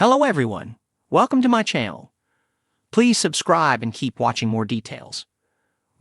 Hello everyone, welcome to my channel. Please subscribe and keep watching more details.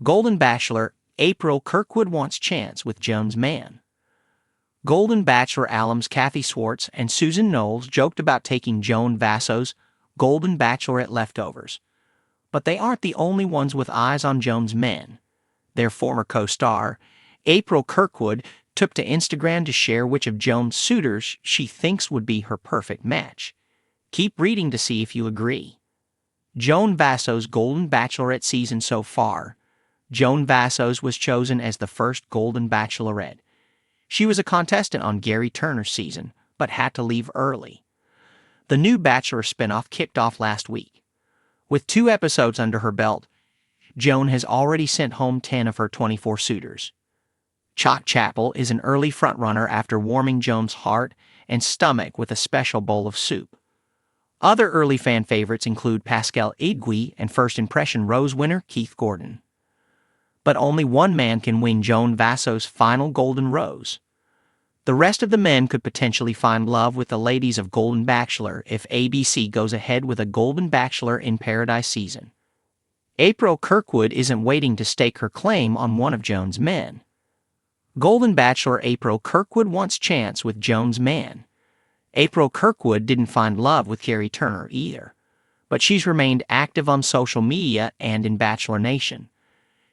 Golden Bachelor, April Kirkwood wants chance with Jones' man. Golden Bachelor alums Kathy Swartz and Susan Knowles joked about taking Joan Vasso's Golden Bachelorette leftovers. But they aren't the only ones with eyes on Jones' men. Their former co-star, April Kirkwood, took to Instagram to share which of Jones' suitors she thinks would be her perfect match. Keep reading to see if you agree. Joan Vasso's Golden Bachelorette season so far. Joan Vasso's was chosen as the first Golden Bachelorette. She was a contestant on Gary Turner's season, but had to leave early. The new Bachelor spinoff kicked off last week. With 2 episodes under her belt, Joan has already sent home 10 of her 24 suitors. Chalk Chapel is an early frontrunner after warming Joan's heart and stomach with a special bowl of soup. Other early fan favorites include Pascal Igwe and First Impression Rose winner Keith Gordon. But only one man can win Joan Vasso's final Golden Rose. The rest of the men could potentially find love with the ladies of Golden Bachelor if ABC goes ahead with a Golden Bachelor in Paradise season. April Kirkwood isn't waiting to stake her claim on one of Jones' men. Golden Bachelor April Kirkwood wants chance with Jones' man. April Kirkwood didn't find love with Gary Turner either, but she's remained active on social media and in Bachelor Nation.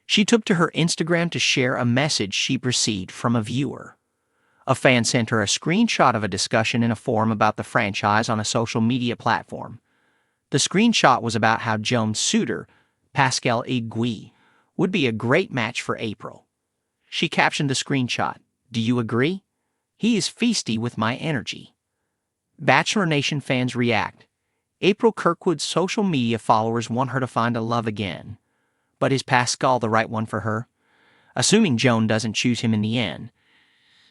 She took to her Instagram to share a message she received from a viewer. A fan sent her a screenshot of a discussion in a forum about the franchise on a social media platform. The screenshot was about how Jones' suitor, Pascal Igwe, would be a great match for April. She captioned the screenshot, "Do you agree? He is feisty with my energy." Bachelor Nation fans react. April Kirkwood's social media followers want her to find a love again. But is Pascal the right one for her? Assuming Joan doesn't choose him in the end.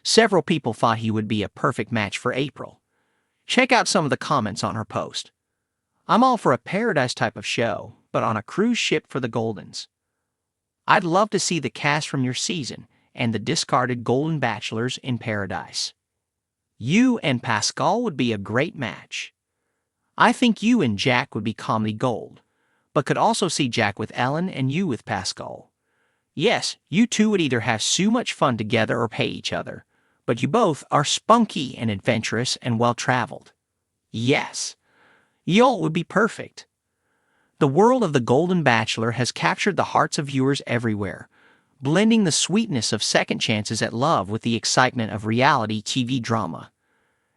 Several people thought he would be a perfect match for April. Check out some of the comments on her post. "I'm all for a paradise type of show, but on a cruise ship for the Goldens. I'd love to see the cast from your season and the discarded Golden Bachelors in Paradise. You and Pascal would be a great match. I think you and Jack would be comedy gold, but could also see Jack with Ellen and you with Pascal. Yes, you two would either have so much fun together or pay each other, but you both are spunky and adventurous and well-traveled. Yes, y'all would be perfect." The world of the Golden Bachelor has captured the hearts of viewers everywhere, blending the sweetness of second chances at love with the excitement of reality TV drama.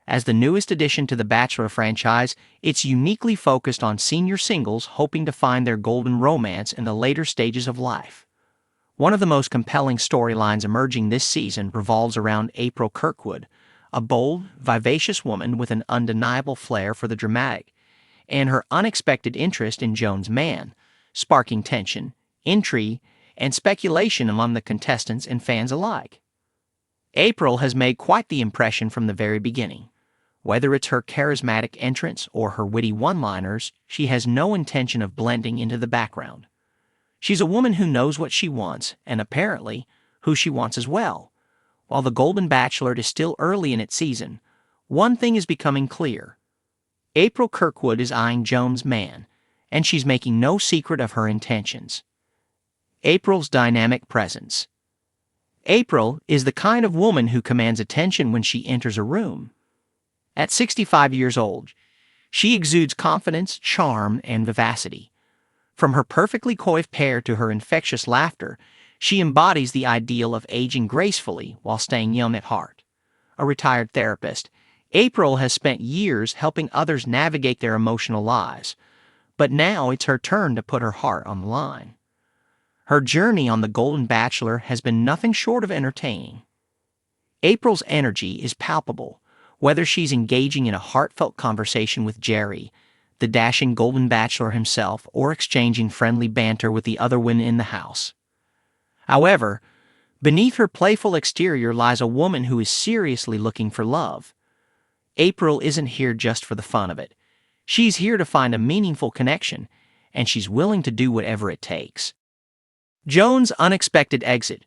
As the newest addition to the Bachelor franchise, it's uniquely focused on senior singles hoping to find their golden romance in the later stages of life. One of the most compelling storylines emerging this season revolves around April Kirkwood, a bold, vivacious woman with an undeniable flair for the dramatic, and her unexpected interest in Jones' man, sparking tension, intrigue, and speculation among the contestants and fans alike. April has made quite the impression from the very beginning. Whether it's her charismatic entrance or her witty one-liners, she has no intention of blending into the background. She's a woman who knows what she wants, and apparently, who she wants as well. While the Golden Bachelor is still early in its season, one thing is becoming clear. April Kirkwood is eyeing Jones' man, and she's making no secret of her intentions. April's dynamic presence. April is the kind of woman who commands attention when she enters a room. At 65 years old, she exudes confidence, charm, and vivacity. From her perfectly coiffed hair to her infectious laughter, she embodies the ideal of aging gracefully while staying young at heart. A retired therapist, April has spent years helping others navigate their emotional lives, but now it's her turn to put her heart on the line. Her journey on the Golden Bachelor has been nothing short of entertaining. April's energy is palpable, whether she's engaging in a heartfelt conversation with Jerry, the dashing Golden Bachelor himself, or exchanging friendly banter with the other women in the house. However, beneath her playful exterior lies a woman who is seriously looking for love. April isn't here just for the fun of it. She's here to find a meaningful connection, and she's willing to do whatever it takes. Joan's unexpected exit.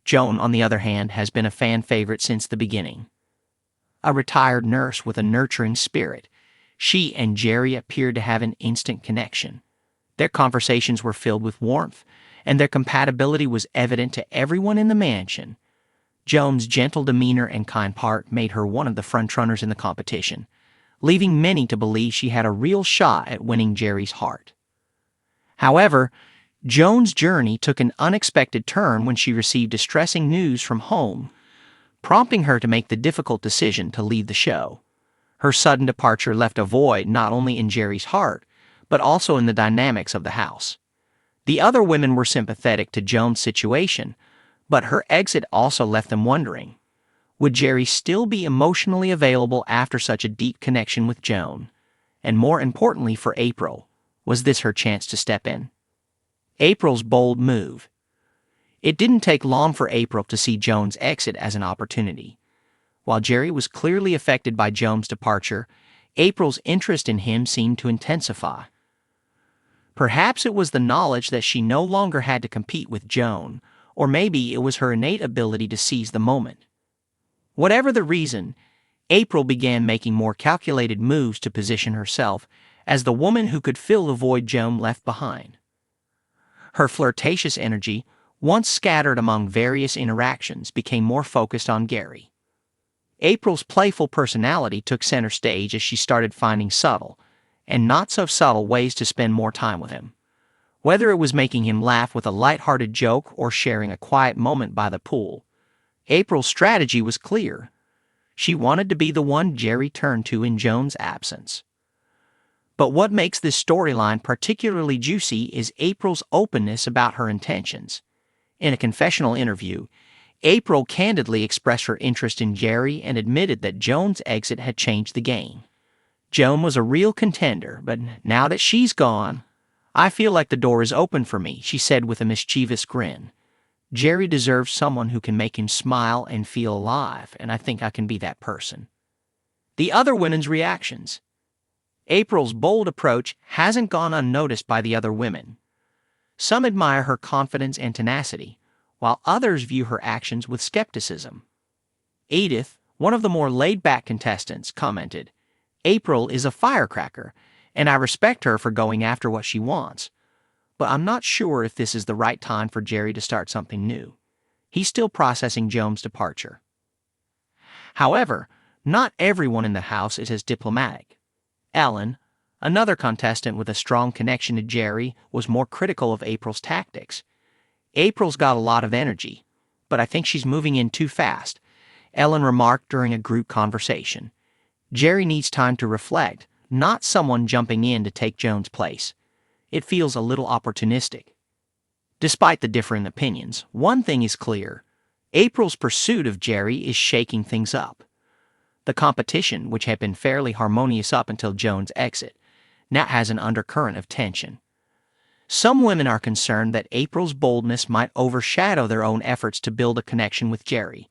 Joan, on the other hand, has been a fan favorite since the beginning. A retired nurse with a nurturing spirit, She and Jerry appeared to have an instant connection. Their conversations were filled with warmth, and their compatibility was evident to everyone in the mansion. Joan's gentle demeanor and kind heart made her one of the frontrunners in the competition, leaving many to believe she had a real shot at winning Jerry's heart. However, Joan's journey took an unexpected turn when she received distressing news from home, prompting her to make the difficult decision to leave the show. Her sudden departure left a void not only in Jerry's heart, but also in the dynamics of the house. The other women were sympathetic to Joan's situation, but her exit also left them wondering, would Jerry still be emotionally available after such a deep connection with Joan? And more importantly for April, was this her chance to step in? April's bold move. It didn't take long for April to see Joan's exit as an opportunity. While Jerry was clearly affected by Joan's departure, April's interest in him seemed to intensify. Perhaps it was the knowledge that she no longer had to compete with Joan, or maybe it was her innate ability to seize the moment. Whatever the reason, April began making more calculated moves to position herself as the woman who could fill the void Joan left behind. Her flirtatious energy, once scattered among various interactions, became more focused on Gary. April's playful personality took center stage as she started finding subtle, and not so subtle ways to spend more time with him. Whether it was making him laugh with a light-hearted joke or sharing a quiet moment by the pool, April's strategy was clear. She wanted to be the one Jerry turned to in Joan's absence. But what makes this storyline particularly juicy is April's openness about her intentions. In a confessional interview, April candidly expressed her interest in Jerry and admitted that Joan's exit had changed the game. Joan was a real contender, but now that she's gone, I feel like the door is open for me, she said with a mischievous grin. Jerry deserves someone who can make him smile and feel alive, and I think I can be that person. The other women's reactions. April's bold approach hasn't gone unnoticed by the other women. Some admire her confidence and tenacity, while others view her actions with skepticism. Edith, one of the more laid-back contestants, commented, "April is a firecracker, and I respect her for going after what she wants. But I'm not sure if this is the right time for Jerry to start something new. He's still processing Joan's departure." However, not everyone in the house is as diplomatic. Ellen, another contestant with a strong connection to Jerry, was more critical of April's tactics. "April's got a lot of energy, but I think she's moving in too fast," Ellen remarked during a group conversation. Jerry needs time to reflect, not someone jumping in to take Joan's place. It feels a little opportunistic. Despite the differing opinions, one thing is clear. April's pursuit of Jerry is shaking things up. The competition, which had been fairly harmonious up until Joan's exit, now has an undercurrent of tension. Some women are concerned that April's boldness might overshadow their own efforts to build a connection with Jerry,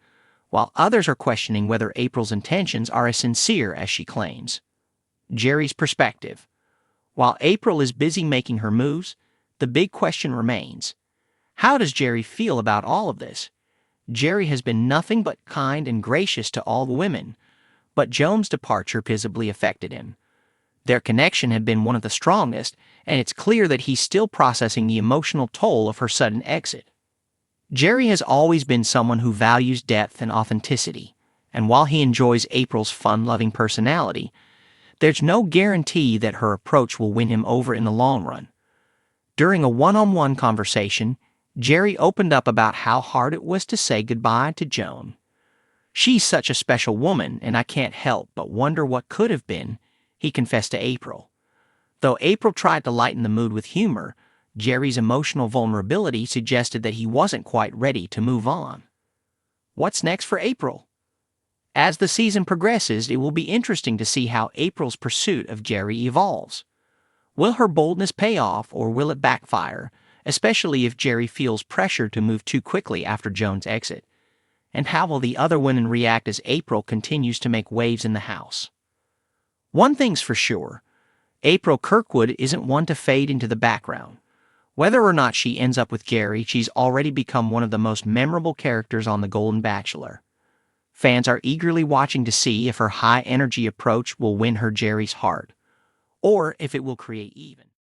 while others are questioning whether April's intentions are as sincere as she claims. Jerry's perspective. While April is busy making her moves, the big question remains. How does Jerry feel about all of this? Jerry has been nothing but kind and gracious to all the women, but Joan's departure visibly affected him. Their connection had been one of the strongest, and it's clear that he's still processing the emotional toll of her sudden exit. Jerry has always been someone who values depth and authenticity, and while he enjoys April's fun-loving personality, there's no guarantee that her approach will win him over in the long run. During a one-on-one conversation, Jerry opened up about how hard it was to say goodbye to Joan. "She's such a special woman, and I can't help but wonder what could have been," he confessed to April. Though April tried to lighten the mood with humor, Jerry's emotional vulnerability suggested that he wasn't quite ready to move on. What's next for April? As the season progresses, it will be interesting to see how April's pursuit of Jerry evolves. Will her boldness pay off, or will it backfire, especially if Jerry feels pressure to move too quickly after Joan's exit? And how will the other women react as April continues to make waves in the house? One thing's for sure, April Kirkwood isn't one to fade into the background. Whether or not she ends up with Gary, she's already become one of the most memorable characters on The Golden Bachelor. Fans are eagerly watching to see if her high-energy approach will win her Jerry's heart, or if it will create even